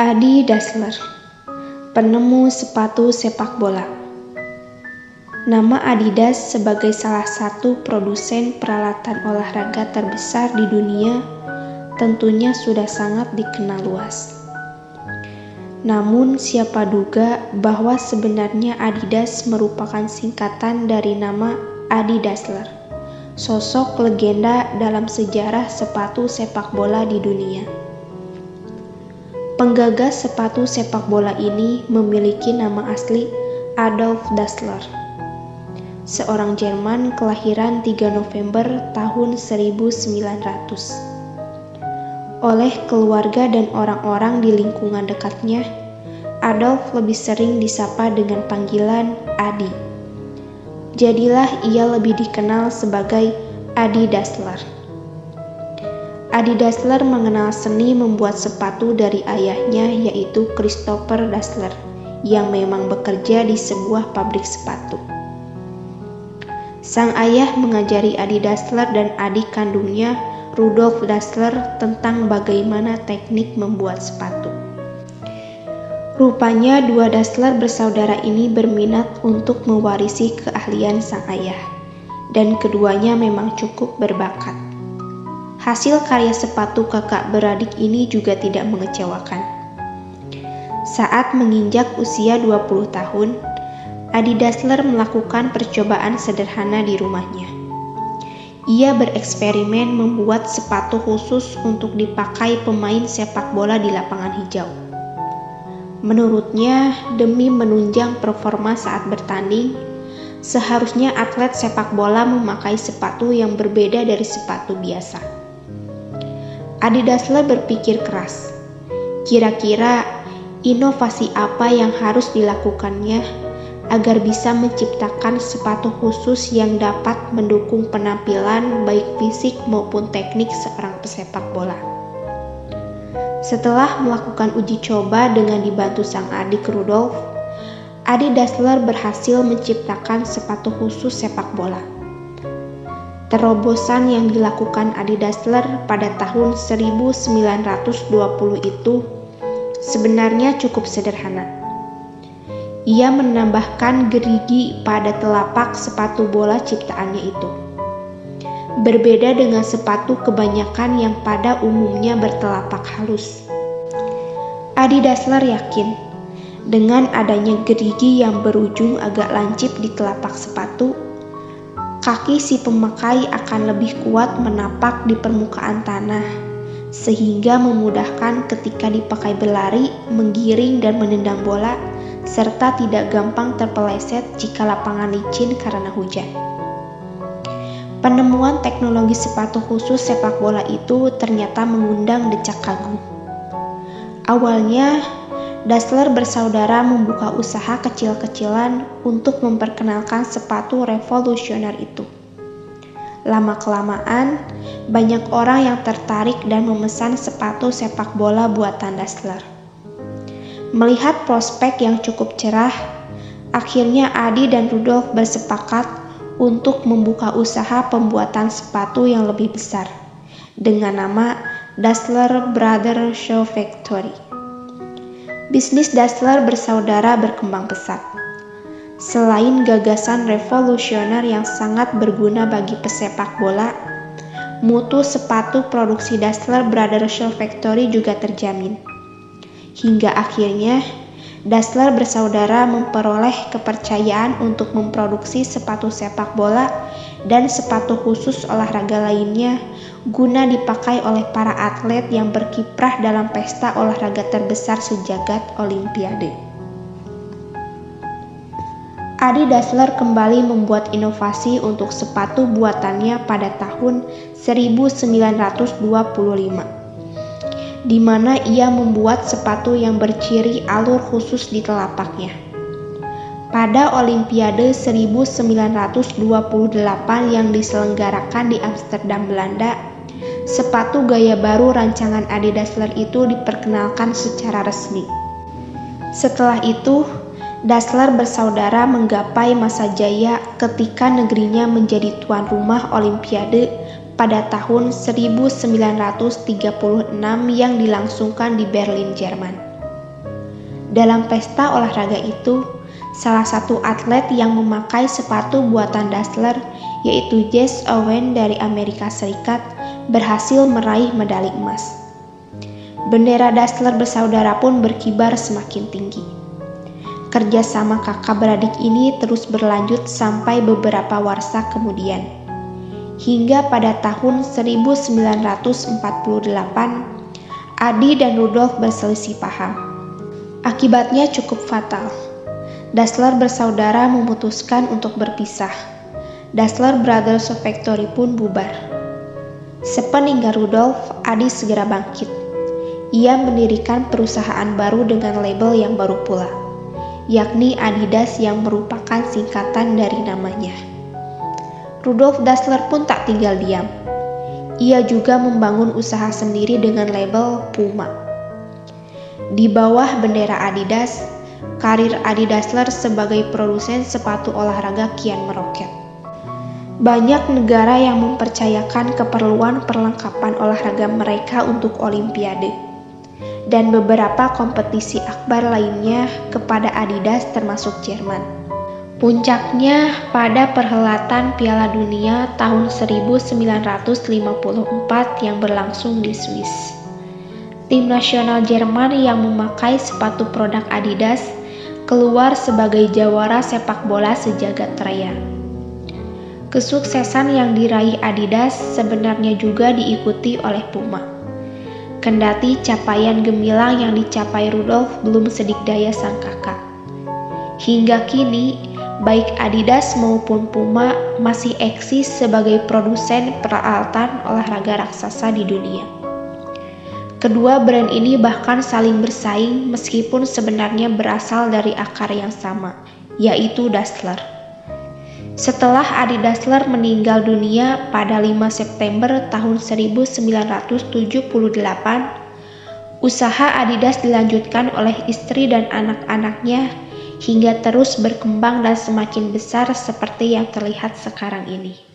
Adi Dassler, penemu sepatu sepak bola. Nama Adidas sebagai salah satu produsen peralatan olahraga terbesar di dunia tentunya sudah sangat dikenal luas. Namun siapa duga bahwa sebenarnya Adidas merupakan singkatan dari nama Adi Dassler, sosok legenda dalam sejarah sepatu sepak bola di dunia. Penggagas sepatu sepak bola ini memiliki nama asli Adolf Dassler, seorang Jerman kelahiran 3 November tahun 1900. Oleh keluarga dan orang-orang di lingkungan dekatnya, Adolf lebih sering disapa dengan panggilan Adi. Jadilah ia lebih dikenal sebagai Adi Dassler. Adi Dassler mengenal seni membuat sepatu dari ayahnya, yaitu Christopher Dassler, yang memang bekerja di sebuah pabrik sepatu. Sang ayah mengajari Adi Dassler dan adik kandungnya, Rudolf Dassler, tentang bagaimana teknik membuat sepatu. Rupanya dua Dassler bersaudara ini berminat untuk mewarisi keahlian sang ayah, dan keduanya memang cukup berbakat. Hasil karya sepatu kakak beradik ini juga tidak mengecewakan. Saat menginjak usia 20 tahun, Adi Dassler melakukan percobaan sederhana di rumahnya. Ia bereksperimen membuat sepatu khusus untuk dipakai pemain sepak bola di lapangan hijau. Menurutnya, demi menunjang performa saat bertanding, seharusnya atlet sepak bola memakai sepatu yang berbeda dari sepatu biasa. Adi Dassler berpikir keras, kira-kira inovasi apa yang harus dilakukannya agar bisa menciptakan sepatu khusus yang dapat mendukung penampilan baik fisik maupun teknik seorang pesepak bola. Setelah melakukan uji coba dengan dibantu sang adik Rudolf, Adi Dassler berhasil menciptakan sepatu khusus sepak bola. Terobosan yang dilakukan Adi Dassler pada tahun 1920 itu sebenarnya cukup sederhana. Ia menambahkan gerigi pada telapak sepatu bola ciptaannya itu. Berbeda dengan sepatu kebanyakan yang pada umumnya bertelapak halus. Adi Dassler yakin, dengan adanya gerigi yang berujung agak lancip di telapak sepatu, kaki si pemakai akan lebih kuat menapak di permukaan tanah, sehingga memudahkan ketika dipakai berlari, menggiring dan menendang bola, serta tidak gampang terpeleset jika lapangan licin karena hujan. Penemuan teknologi sepatu khusus sepak bola itu ternyata mengundang decak kagum. Awalnya, Dassler bersaudara membuka usaha kecil-kecilan untuk memperkenalkan sepatu revolusioner itu. Lama-kelamaan, banyak orang yang tertarik dan memesan sepatu sepak bola buatan Dassler. Melihat prospek yang cukup cerah, akhirnya Adi dan Rudolf bersepakat untuk membuka usaha pembuatan sepatu yang lebih besar, dengan nama Dassler Brothers Shoe Factory. Bisnis Dassler bersaudara berkembang pesat. Selain gagasan revolusioner yang sangat berguna bagi pesepak bola, mutu sepatu produksi Dassler Brothers Shoe Factory juga terjamin. Hingga akhirnya, Dassler bersaudara memperoleh kepercayaan untuk memproduksi sepatu sepak bola dan sepatu khusus olahraga lainnya guna dipakai oleh para atlet yang berkiprah dalam pesta olahraga terbesar sejagat Olimpiade. Adi Dassler kembali membuat inovasi untuk sepatu buatannya pada tahun 1925, di mana ia membuat sepatu yang berciri alur khusus di telapaknya. Pada Olimpiade 1928 yang diselenggarakan di Amsterdam, Belanda, sepatu gaya baru rancangan Adi Dassler itu diperkenalkan secara resmi. Setelah itu, Dassler bersaudara menggapai masa jaya ketika negerinya menjadi tuan rumah Olimpiade pada tahun 1936 yang dilangsungkan di Berlin, Jerman. Dalam pesta olahraga itu, salah satu atlet yang memakai sepatu buatan Dassler, yaitu Jesse Owens dari Amerika Serikat, berhasil meraih medali emas. Bendera Dassler bersaudara pun berkibar semakin tinggi. Kerjasama kakak beradik ini terus berlanjut sampai beberapa warsa kemudian. Hingga pada tahun 1948, Adi dan Rudolf berselisih paham. Akibatnya cukup fatal. Dassler bersaudara memutuskan untuk berpisah. Dassler Brothers Factory pun bubar. Sepeninggal Rudolf, Adi segera bangkit. Ia mendirikan perusahaan baru dengan label yang baru pula, yakni Adidas yang merupakan singkatan dari namanya. Rudolf Dassler pun tak tinggal diam. Ia juga membangun usaha sendiri dengan label Puma. Di bawah bendera Adidas, karir Adi Dassler sebagai produsen sepatu olahraga kian meroket. Banyak negara yang mempercayakan keperluan perlengkapan olahraga mereka untuk Olimpiade, dan beberapa kompetisi akbar lainnya kepada Adidas termasuk Jerman. Puncaknya pada perhelatan Piala Dunia tahun 1954 yang berlangsung di Swiss. Tim nasional Jerman yang memakai sepatu produk Adidas keluar sebagai jawara sepak bola sejagat raya. Kesuksesan yang diraih Adidas sebenarnya juga diikuti oleh Puma. Kendati capaian gemilang yang dicapai Rudolf belum sedikdaya sang kakak. Hingga kini, baik Adidas maupun Puma masih eksis sebagai produsen peralatan olahraga raksasa di dunia. Kedua brand ini bahkan saling bersaing meskipun sebenarnya berasal dari akar yang sama, yaitu Dassler. Setelah Adi Dassler meninggal dunia pada 5 September tahun 1978, usaha Adidas dilanjutkan oleh istri dan anak-anaknya hingga terus berkembang dan semakin besar seperti yang terlihat sekarang ini.